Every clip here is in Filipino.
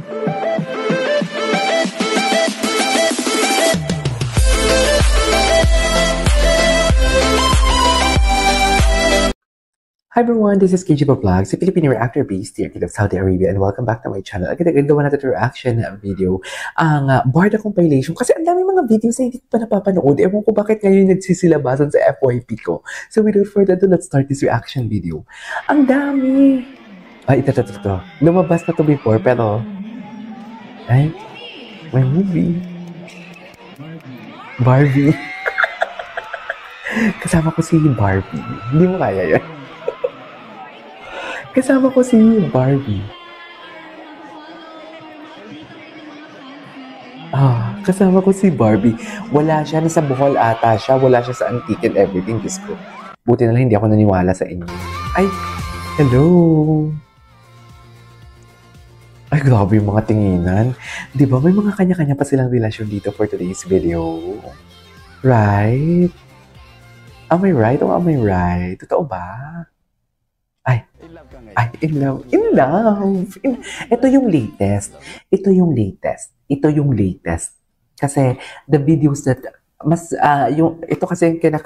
Hi everyone, this is KG Vlog, si Filipino reactor based here in Saudi Arabia, and welcome back to my channel. Agad-agad gawa natin reaction video ang Barda compilation kasi ang dami mga videos na hindi ko pa napapanood. Ewan ko bakit ngayon nagsisilabasan sa FYP ko. So without further ado, let's start this reaction video. Ang dami! Ay, ito. Lumabas na to before pero ay, may movie. Barbie. Kasama ko si Barbie. Hindi mo kaya yan. Kasama ko si Barbie. Kasama ko si Barbie. Wala siya, nasa Bohol ata siya. Wala siya sa Antique and everything. Diyos ko. Buti na lang hindi ako naniwala sa inyo. Ay, hello. Ay, grabe yung mga tinginan. Di ba may mga kanya-kanya pa silang relasyon dito for today's video? Right? Am I right o am I right? Totoo ba? In love. Ito yung latest. Kasi the videos that ito kasi yung kina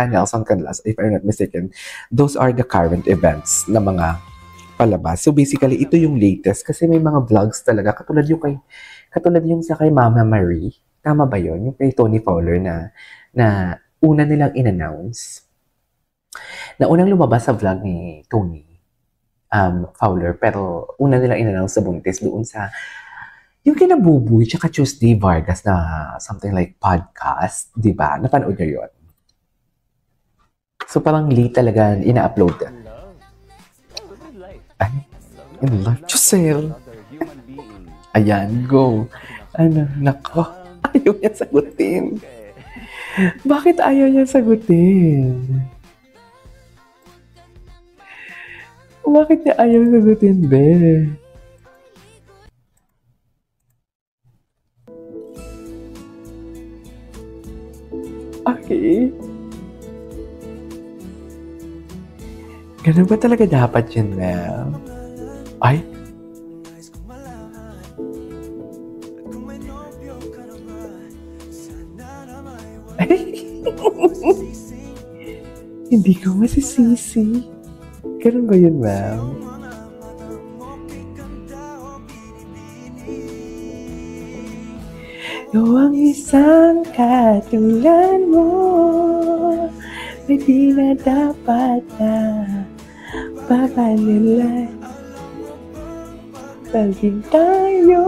Nelson Canlas, if I'm not mistaken, those are the current events na mga palabas. So basically, ito yung latest kasi may mga vlogs talaga katulad yung sa kay Mama Marie. Tama ba yun? Yung kay Tony Fowler na una nilang in-announce. Na unang lumabas sa vlog ni Tony Fowler, pero una nilang in-announce sa buntis doon sa yung kinabubuy tsaka Tuesday Vargas na something like podcast, di ba? Napanood nyo yun? So parang late talaga ina-upload. Ay, in love. Giselle. Ayan, go. Nako. Ayaw niya sagutin. Bakit ayaw niya sagutin? Bakit niya ayaw sagutin, be? Okay. Ganun ba talaga dapat yun, ma'am? Ay? Hindi ko masisisi. Ganun ba yun, ma'am? Ang isang katulad mo ay di na dapat na papalilay. Paging tayo.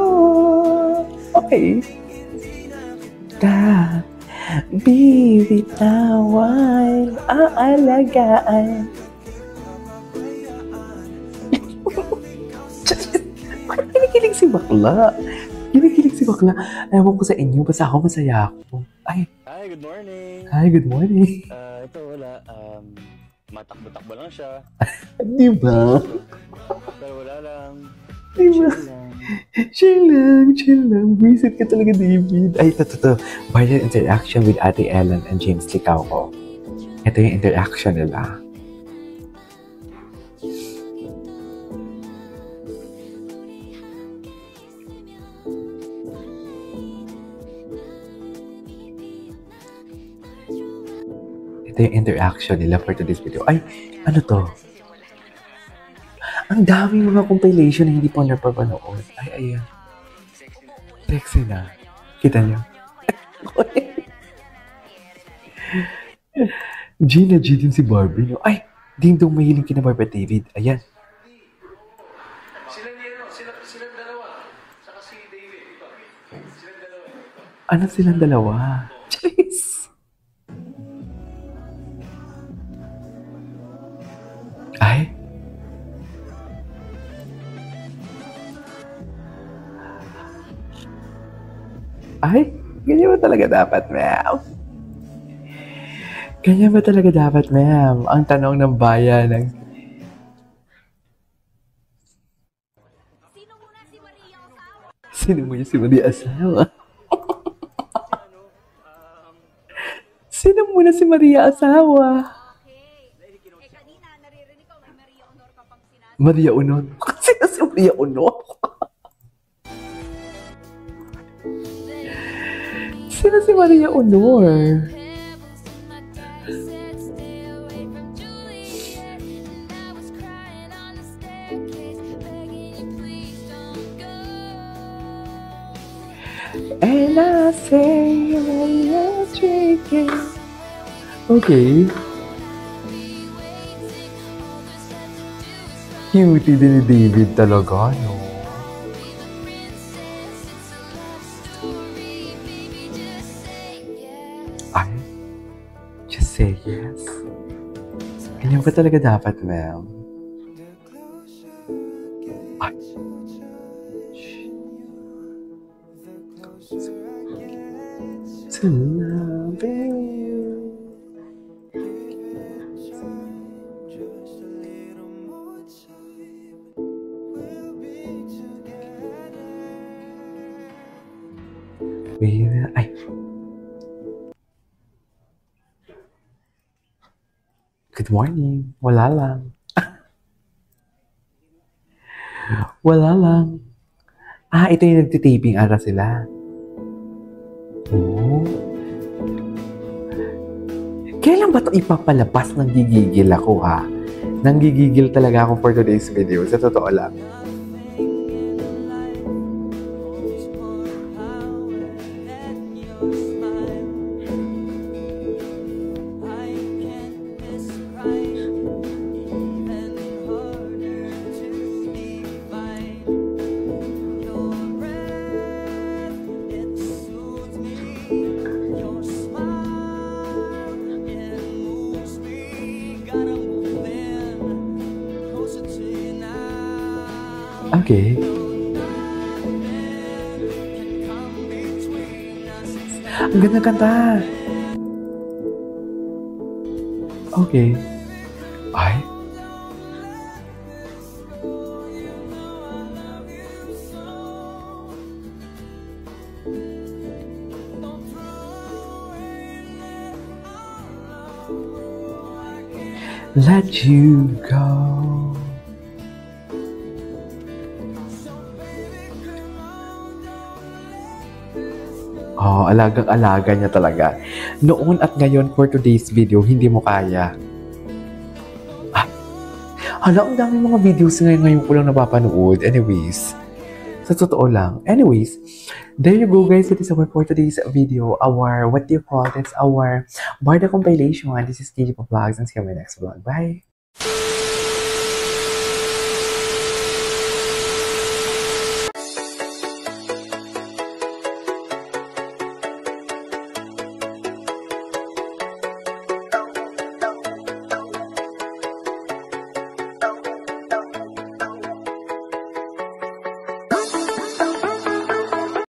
Okay. Bibitawan, aalagaan. Kinikilig si bakla. Ewan ko sa inyo, basta ako masaya ako. Ay. Hi, good morning. Hi, good morning. Ito wala. Matakbo-takbo lang siya. Di ba? Pero wala lang. Di ba? Chill lang. Visit ka talaga, David. Ay, ito. Viral interaction with Ate Ellen and James Licauco. Ito yung interaction nila. Ito yung interaction nila for today's video. Ay, ano to? Ang daming mga compilation na hindi pa napapanood. Ay, ayan. Sexy na. Kita niyo? Gina G din si Barbie, no? Ay, din daw mahiling kina Barbie at David. Ayan. Silang dalawa. Saka si David, di ba? Silang dalawa. Ano silang dalawa? Jeez. Ay, ganyan ba talaga dapat, ma'am? Ganyan ba talaga dapat, ma'am? Ang tanong ng bayan ng... Sino muna si Maria asawa? Sino muna si Maria asawa? Kanina, naririnig ko, may Maria Honor ka pang sinabi. Maria Honor? Sino si Maria Honor? Sino si Maria Honor? And I say I'm drinking. Okay. Cutie din ni David talaga, no? Ay, just say yes. Ganyan ba talaga dapat, ma'am? Ay. To love you. We will, ay. Good morning. Wala lang. Wala lang. Ito yung nagtitaping ara sila. Oh. Kailan ba ito ipapalabas? Nanggigigil ako, ha? Nanggigigil talaga ako for today's video. Sa totoo lang. Okay. Ang ganda kanta. Okay. Ay. Let you go. Oh, alagang-alaga niya talaga. Noon at ngayon for today's video, hindi mo kaya. Hala, ang dami mga videos ngayon ko lang napapanood. Anyways, sa totoo lang. Anyways, there you go guys. It is our for today's video. Our, what do you call this? Our Barda compilation. This is KJ Vlogs and see you in my next vlog. Bye!